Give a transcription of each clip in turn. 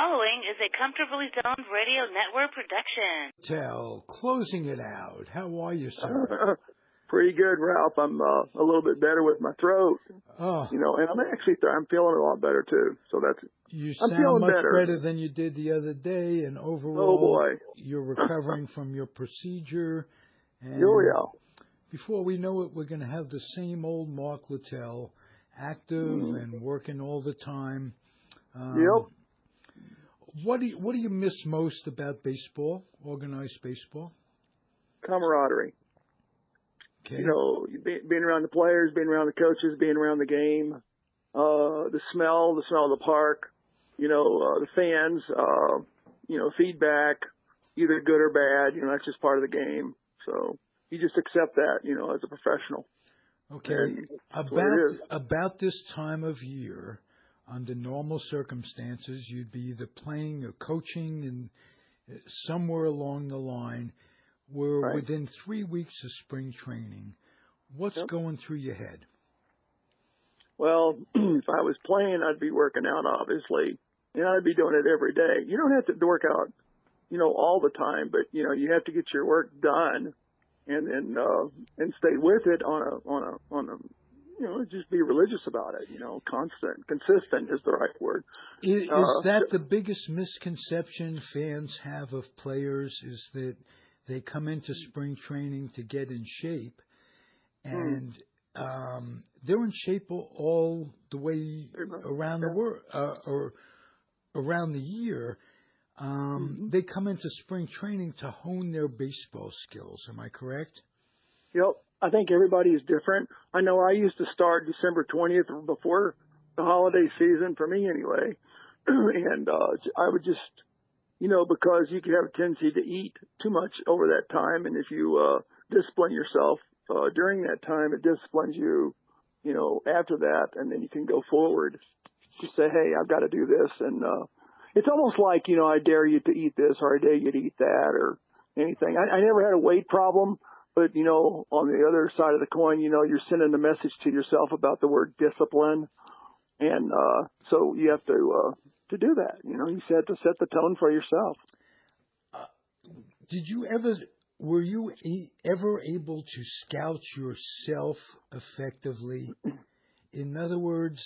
following is a Comfortably Zoned Radio Network production. Littell, closing it out. How are you, sir? Pretty good, Ralph. I'm a little bit better with my throat. Oh. You know, and I'm feeling a lot better too. So you I'm sound feeling much better than you did the other day, and overall, oh boy, you're recovering from your procedure. And oh yeah. Before we know it, we're going to have the same old Mark Littell, active and working all the time. Yep. What do you miss most about baseball, organized baseball? Camaraderie. Okay. You know, being around the players, being around the coaches, being around the game, the smell of the park, you know, the fans, you know, feedback, either good or bad, you know, that's just part of the game. So you just accept that, you know, as a professional. Okay. About this time of year, under normal circumstances, you'd be either playing or coaching, and somewhere along the line, we're right. within 3 weeks of spring training. What's going through your head? Well, if I was playing, I'd be working out, obviously, and I'd be doing it every day. You don't have to work out, you know, all the time, but you know, you have to get your work done, and stay with it on a you know, just be religious about it. You know, consistent is the right word. Is that the biggest misconception fans have of players? Is that they come into spring training to get in shape, and they're in shape all the way around the world or around the year. They come into spring training to hone their baseball skills. Am I correct? Yep. I think everybody is different. I know I used to start December 20th before the holiday season, for me anyway. And I would just, you know, because you can have a tendency to eat too much over that time. And if you discipline yourself during that time, it disciplines you, you know, after that. And then you can go forward to say, hey, I've got to do this. And it's almost like, you know, I dare you to eat this or I dare you to eat that or anything. I never had a weight problem. But, you know, on the other side of the coin, you know, you're sending a message to yourself about the word discipline. And so you have to do that. You know, you have to set the tone for yourself. Were you ever able to scout yourself effectively? In other words,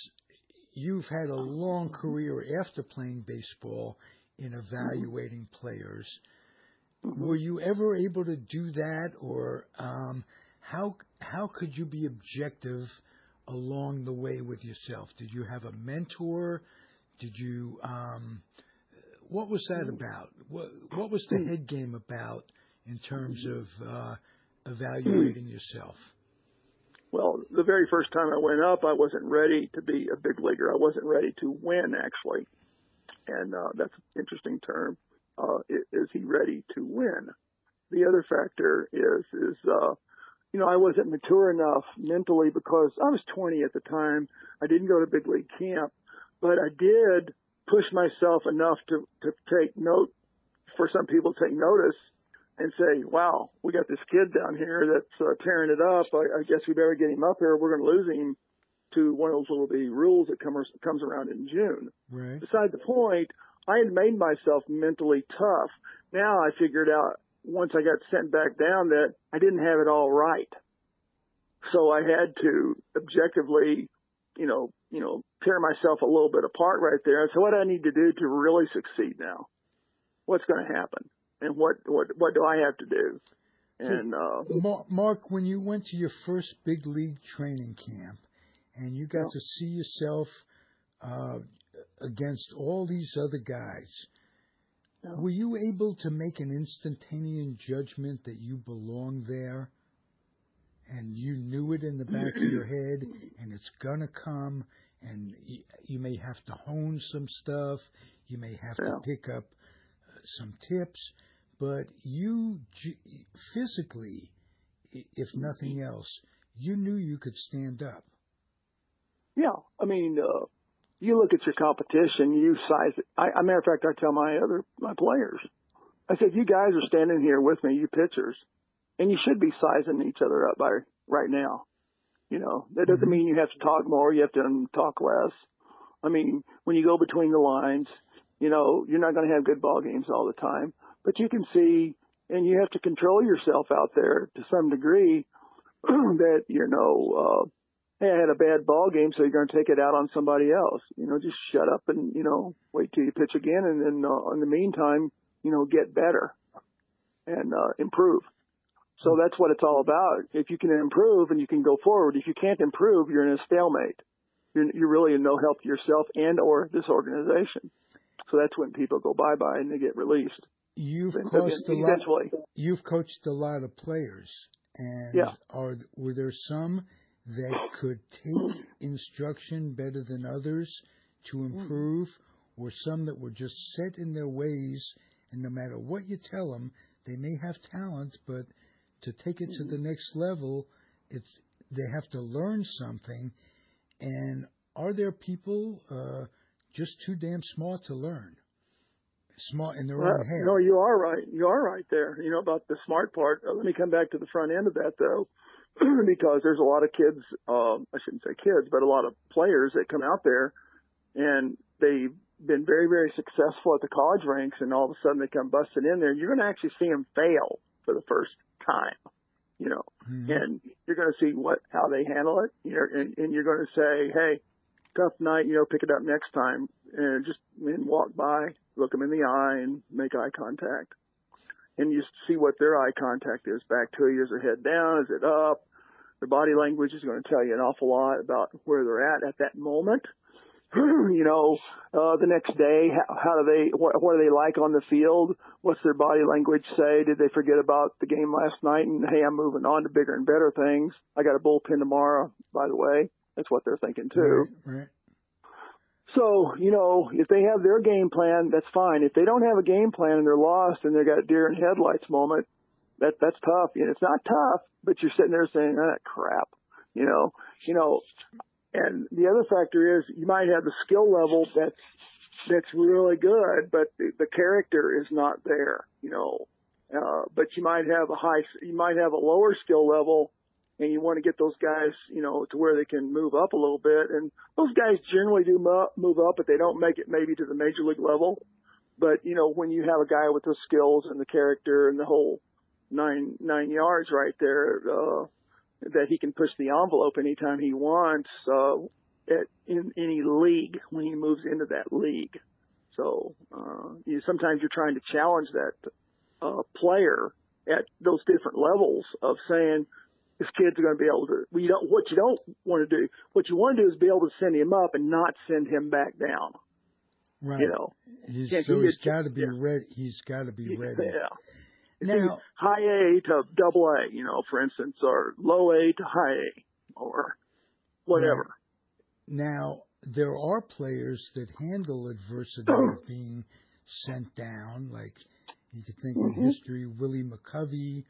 you've had a long career after playing baseball in evaluating players. Were you ever able to do that, or how could you be objective along the way with yourself? Did you have a mentor? Did you? What was that about? What was the head game about in terms of evaluating yourself? Well, the very first time I went up, I wasn't ready to be a big leaguer. I wasn't ready to win, actually, and that's an interesting term. Is he ready to win? The other factor is you know, I wasn't mature enough mentally because I was 20 at the time. I didn't go to big league camp, but I did push myself enough to take note, for some people to take notice and say, wow, we got this kid down here that's tearing it up. I guess we better get him up here. We're going to lose him to one of those little bitty rules that comes around in June. Right. Beside the point, I had made myself mentally tough. Now I figured out once I got sent back down that I didn't have it all right. So I had to objectively, you know, tear myself a little bit apart right there. So what do I need to do to really succeed now? What's going to happen? And what do I have to do? And Mark, when you went to your first big league training camp and you got to see yourself against all these other guys, were you able to make an instantaneous judgment that you belonged there and you knew it in the back of your head and it's going to come and you may have to hone some stuff, you may have to pick up some tips, but you physically, if nothing else, you knew you could stand up? Yeah, I mean, you look at your competition, you size it. A matter of fact, I tell my players, I said, you guys are standing here with me, you pitchers, and you should be sizing each other up by right now. You know, that doesn't mean you have to talk more, you have to talk less. I mean, when you go between the lines, you're not going to have good ball games all the time, but you can see, and you have to control yourself out there to some degree that, hey, I had a bad ball game, so you're going to take it out on somebody else. Just shut up and, wait till you pitch again. And then in the meantime, get better and improve. So that's what it's all about. If you can improve and you can go forward, if you can't improve, you're in a stalemate. You're really in no help to yourself and or this organization. So that's when people go bye-bye and they get released. You've coached a lot of players, and were there some that could take instruction better than others to improve, or some that were just set in their ways, and no matter what you tell them, they may have talent, but to take it to the next level, they have to learn something. And are there people just too damn smart to learn? Smart in their own head. No, you are right. You are right there. About the smart part. Let me come back to the front end of that, though, because there's a lot of kids, I shouldn't say kids, but a lot of players that come out there and they've been very, very successful at the college ranks, and all of a sudden they come busting in there. You're going to actually see them fail for the first time, and you're going to see how they handle it, and you're going to say, hey, tough night, pick it up next time, and just walk by, look them in the eye, and make eye contact. And you see what their eye contact is back to you. Is their head down? Is it up? Their body language is going to tell you an awful lot about where they're at that moment. The next day, what do they like on the field? What's their body language say? Did they forget about the game last night? And, hey, I'm moving on to bigger and better things. I got a bullpen tomorrow, by the way. That's what they're thinking, too. Right. So, if they have their game plan, that's fine. If they don't have a game plan and they're lost and they've got a deer in headlights moment, that's tough. It's not tough, but you're sitting there saying, crap, And the other factor is you might have the skill level that's really good, but the character is not there, but you might have a lower skill level, and you want to get those guys, to where they can move up a little bit. And those guys generally do move up, but they don't make it maybe to the major league level. But, when you have a guy with the skills and the character and the whole nine yards right there, that he can push the envelope anytime he wants, in any league when he moves into that league. So, sometimes you're trying to challenge that, player at those different levels of saying, this kid's going to be able to. What you don't want to do. What you want to do is be able to send him up and not send him back down. Right. He's got to be ready. He's got to be ready. Yeah. Now, high A to double A, for instance, or low A to high A, or whatever. Right. Now, there are players that handle adversity of being sent down, like you could think in history, Willie McCovey.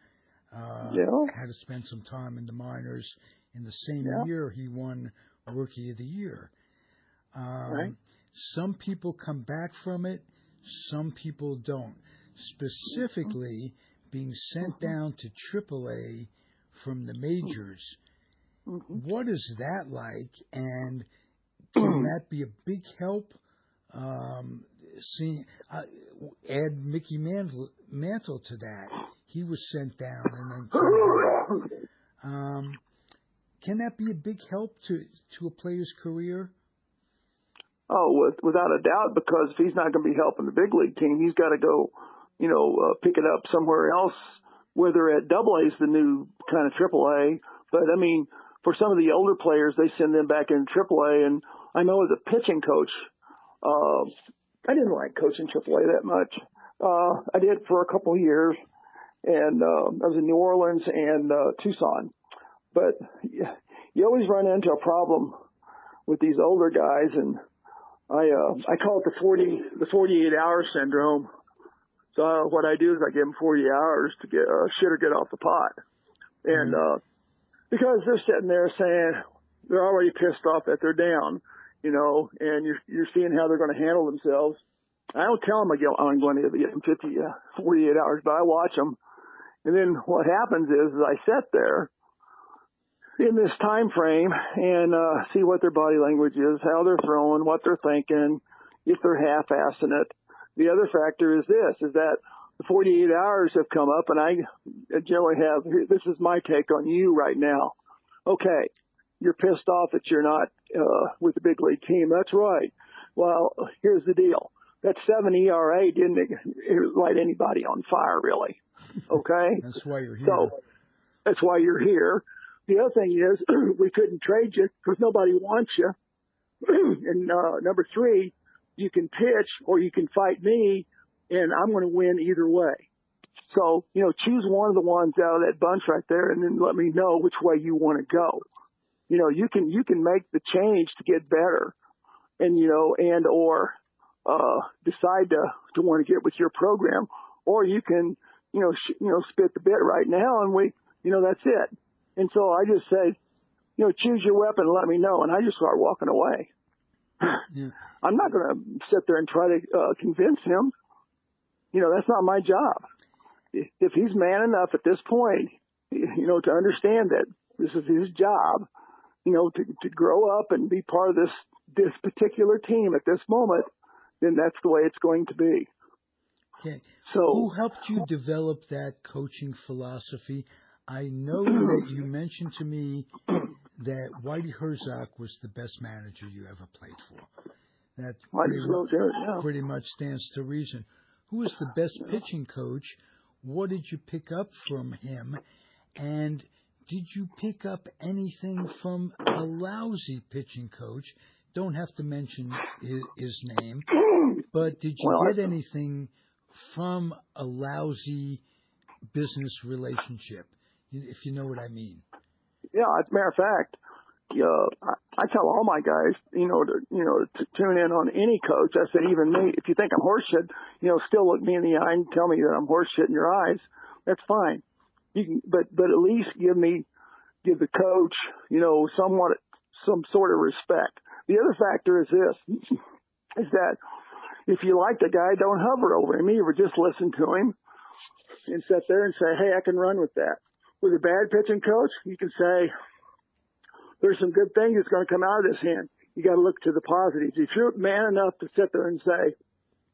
Had to spend some time in the minors. In the same year, he won Rookie of the Year. Right. Some people come back from it. Some people don't. Specifically, being sent down to AAA from the majors. What is that like? And can that be a big help? Add Mickey Mantle to that. He was sent down and then came back. Can that be a big help to a player's career? Oh, without a doubt, because if he's not going to be helping the big league team, he's got to go, pick it up somewhere else, whether at Double A is the new kind of Triple A. But, for some of the older players, they send them back in Triple A. And I know as a pitching coach, I didn't like coaching Triple A that much. I did for a couple of years. And I was in New Orleans and Tucson. But you always run into a problem with these older guys, and I call it the 48-hour syndrome. So what I do is I give them 40 hours to get shit or get off the pot. And because they're sitting there saying they're already pissed off that they're down, and you're seeing how they're going to handle themselves. I don't tell them I'm going to give them 48 hours, but I watch them. And then what happens is I sit there in this time frame and see what their body language is, how they're throwing, what they're thinking, if they're half-assing it. The other factor is this, is that the 48 hours have come up, and I generally have, this is my take on you right now. Okay, you're pissed off that you're not with the big league team. That's right. Well, here's the deal. That 7 ERA didn't light anybody on fire, really. Okay? That's why you're here. So that's why you're here. The other thing is we couldn't trade you because nobody wants you. And number 3, you can pitch or you can fight me, and I'm going to win either way. So, choose one of the ones out of that bunch right there and then let me know which way you want to go. You can make the change to get better and, or decide to want to get with your program, or you can, spit the bit right now and that's it. And so I just say, choose your weapon and let me know. And I just start walking away. Yeah. I'm not going to sit there and try to convince him. That's not my job. If he's man enough at this point, to understand that this is his job, to grow up and be part of this particular team at this moment, then that's the way it's going to be. Okay. So, who helped you develop that coaching philosophy? I know that you mentioned to me that Whitey Herzog was the best manager you ever played for. That pretty much stands to reason. Who was the best pitching coach? What did you pick up from him? And did you pick up anything from a lousy pitching coach? Don't have to mention his name, but did you get anything from a lousy business relationship, if you know what I mean? Yeah, as a matter of fact, I tell all my guys, to tune in on any coach. I said, even me, if you think I'm horseshit, still look me in the eye and tell me that I'm horseshit in your eyes. That's fine. You can, but at least give the coach, some sort of respect. The other factor is this, is that if you like the guy, don't hover over him either. Just listen to him and sit there and say, hey, I can run with that. With a bad pitching coach, you can say, there's some good things that's going to come out of this hand. You got to look to the positives. If you're man enough to sit there and say,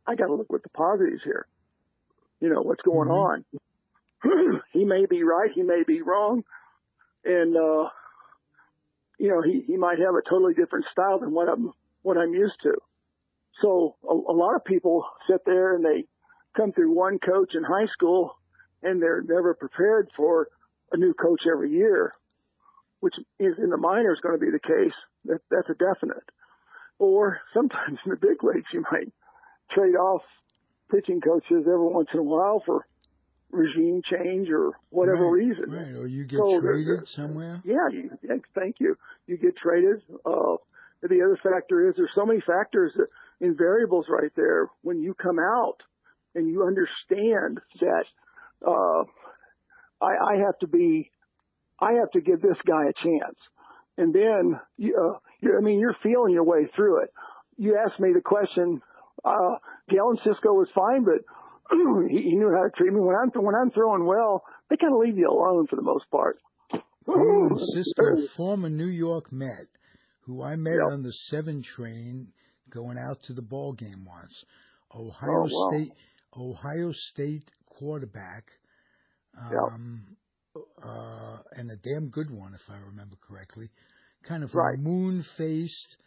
I got to look with the positives here, what's going on. He may be right. He may be wrong. And, he might have a totally different style than what I'm used to. So a lot of people sit there and they come through one coach in high school and they're never prepared for a new coach every year, which is in the minors going to be the case. That's a definite. Or sometimes in the big leagues, you might trade off pitching coaches every once in a while for regime change or whatever reason. Right, or you get traded somewhere. Yeah, thank you. You get traded. The other factor is there's so many factors and variables right there when you come out and you understand that I have to give this guy a chance. And then, you're feeling your way through it. You asked me the question, Galen Cisco was fine, but he knew how to treat me. When I'm throwing well, they kind of leave you alone for the most part. Galen Cisco, former New York Met, who I met on the 7 train going out to the ball game once. Ohio State quarterback. And a damn good one, if I remember correctly. Kind of a moon-faced,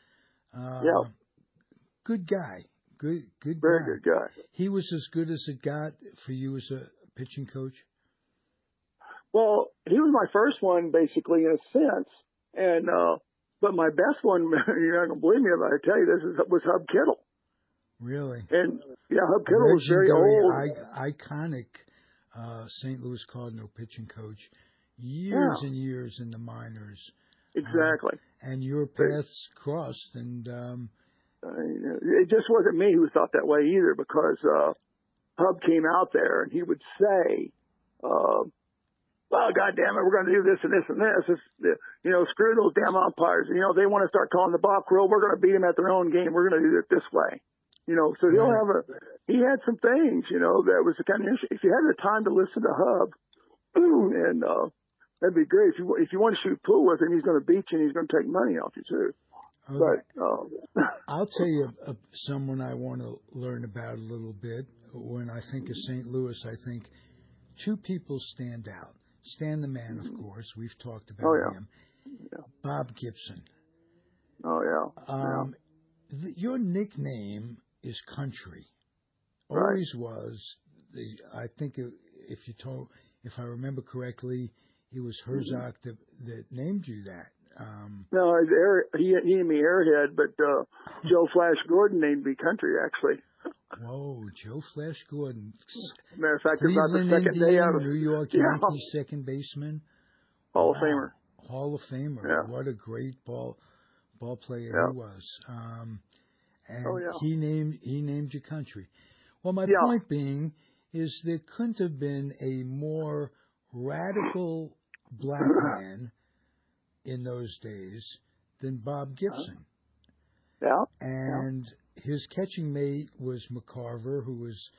good guy. Good Very guy. good guy. He was as good as it got for you as a pitching coach? Well, he was my first one, basically, in a sense. And but my best one, you're not going to believe me if I tell you this, was Hub Kittle. Really? And, Hub Kittle was very old. Iconic St. Louis Cardinal pitching coach. Years and years in the minors. Exactly. And your paths crossed, and it just wasn't me who thought that way either, because Hub came out there and he would say, well, goddamn it, we're going to do this and this and this. Screw those damn umpires. They want to start calling the balk rule. We're going to beat them at their own game. We're going to do it this way. So he had some things, that was the kind of issue. If you had the time to listen to Hub, and that'd be great. If you want to shoot pool with him, he's going to beat you and he's going to take money off you too. Okay. But I'll tell you someone I want to learn about a little bit. When I think of St. Louis, I think two people stand out. Stan the Man, of course. We've talked about him. Yeah. Bob Gibson. Oh, yeah. Your nickname is Country. Right. Always was. I think if I remember correctly, it was Herzog that named you that. No, he named me Airhead, but Joe Flash Gordon named me Country, actually. Whoa, Joe Flash Gordon. Matter of fact, Cleveland about the second Indian, day out of New York Yankees second baseman. Hall of Famer. Hall of Famer. Yeah. What a great ball player he was. And he named you Country. Well, my point being is there couldn't have been a more radical black man in those days than Bob Gibson. Yeah. And his catching mate was McCarver, who was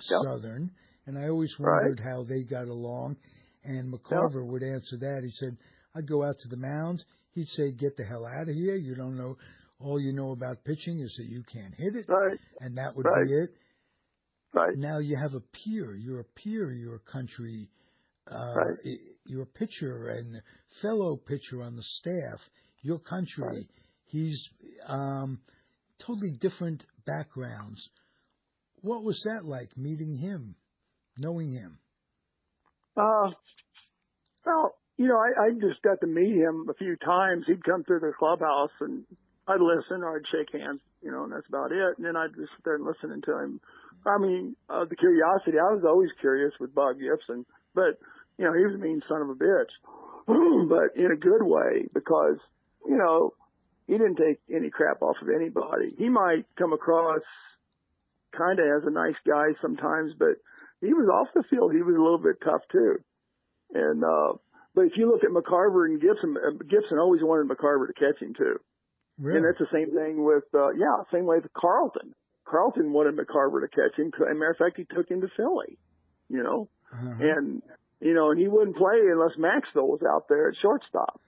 Southern, and I always wondered how they got along. And McCarver would answer that. He said, I'd go out to the mound. He'd say, get the hell out of here. You don't know. All you know about pitching is that you can't hit it. Right. And that would be it. Right. Now you have a peer. You're a peer. You're a Country. You're a pitcher and fellow pitcher on the staff. You're Country. Right. He's totally different backgrounds. What was that like, meeting him, knowing him? Well, I just got to meet him a few times. He'd come through the clubhouse, and I'd listen or I'd shake hands, and that's about it. And then I'd just sit there and listen to him. I mean, the curiosity, I was always curious with Bob Gibson, but, he was a mean son of a bitch, but in a good way, because, he didn't take any crap off of anybody. He might come across kind of as a nice guy sometimes, but he was off the field. He was a little bit tough too. And, but if you look at McCarver and Gibson always wanted McCarver to catch him too. Really? And that's the same thing with, same way with Carlton. Carlton wanted McCarver to catch him. As a matter of fact, he took him to Philly, and, and he wouldn't play unless Maxwell was out there at shortstop.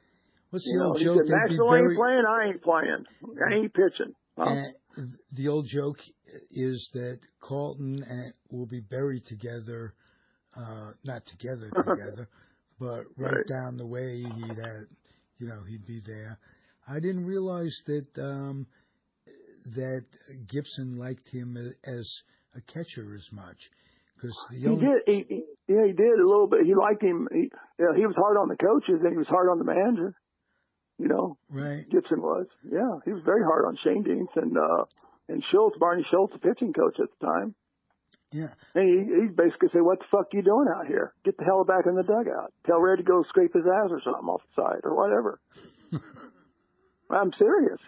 What's the old He joke? said, Maxwell ain't playing, I ain't playing. I ain't pitching. And the old joke is that Carlton will be buried together, not together, but right down the way he'd be there. I didn't realize that that Gibson liked him as a catcher as much. He did. He did a little bit. He liked him. He was hard on the coaches and he was hard on the manager. Right. Gibson was. Yeah, he was very hard on Shane Deans and Schultz, Barney Schultz, the pitching coach at the time. Yeah. And he basically said, "What the fuck you doing out here? Get the hell back in the dugout. Tell Red to go scrape his ass or something off the side or whatever." I'm serious.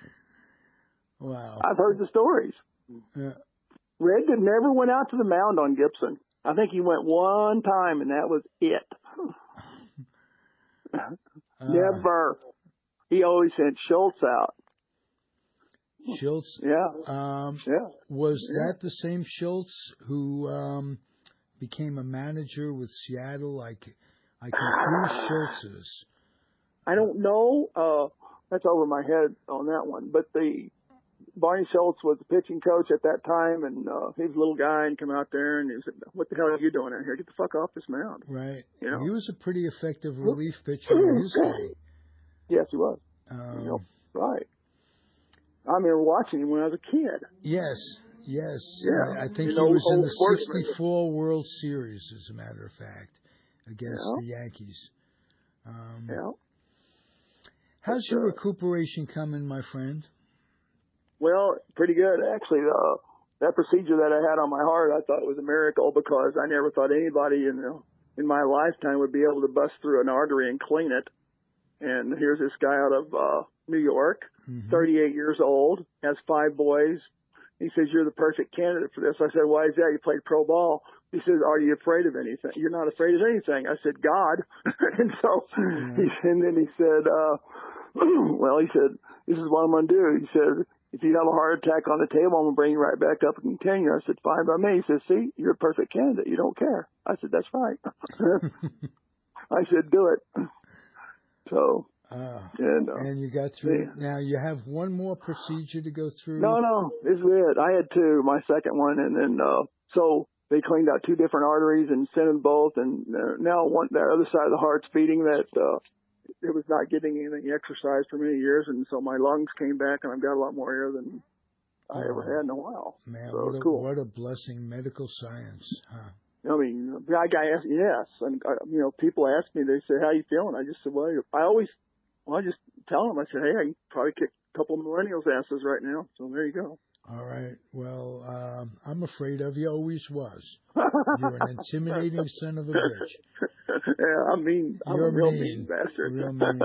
Wow. I've heard the stories. Yeah. Red never went out to the mound on Gibson. I think he went one time, and that was it. Never. He always sent Schultz out. Schultz? Yeah. Was that the same Schultz who became a manager with Seattle? I confuse Schultz's. I don't know. That's over my head on that one. But Barney Schultz was the pitching coach at that time, and he was a little guy and come out there and he said, "What the hell are you doing out here? Get the fuck off this mound." Right. He was a pretty effective relief pitcher in his day. Yes, he was. Right. I remember watching him when I was a kid. Yes. Yeah. I think he was in the '64 World Series, as a matter of fact, against the Yankees. How's your recuperation coming, my friend? Well, pretty good, actually. That procedure that I had on my heart, I thought it was a miracle because I never thought anybody in my lifetime would be able to bust through an artery and clean it. And here's this guy out of New York, 38 years old, has 5 boys. He says, "You're the perfect candidate for this." I said, "Why is that? You played pro ball." He says, "Are you afraid of anything?" "You're not afraid of anything." I said, "God." And so, and then he said, well, he said, "This is what I'm going to do." He said, "If you have a heart attack on the table, I'm going to bring you right back up and continue." I said, "Fine by me." He says, "See, you're a perfect candidate. You don't care." I said, "That's right." I said, "Do it." So And you got through. Now you have one more procedure to go through. No, this is it. I had two, my second one, and then so they cleaned out two different arteries and sent them both, and now that other side of the heart's beating that it was not getting any exercise for many years, and so my lungs came back, and I've got a lot more air than I ever had in a while. Man, so what a blessing, medical science, huh? I mean, the guy asked, yes, and people ask me, they say, "How you feeling?" I just said, "Well, I just tell them, I said, hey, I can probably kick a couple of millennials' asses right now." So there you go. All right. Well, I'm afraid of you. Always was. You're an intimidating son of a bitch. Yeah, I'm mean. You're a real mean bastard. Real mean.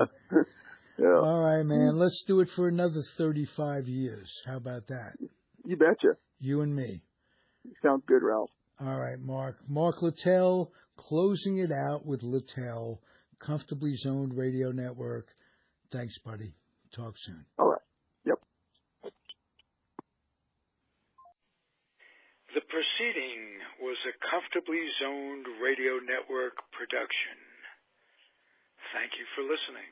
Yeah. All right, man. Let's do it for another 35 years. How about that? You betcha. You and me. Sounds good, Ralph. All right, Mark. Mark Littell, closing it out with Littell, Comfortably Zoned Radio Network. Thanks, buddy. Talk soon. All right. Yep. The proceeding was a Comfortably Zoned Radio Network production. Thank you for listening.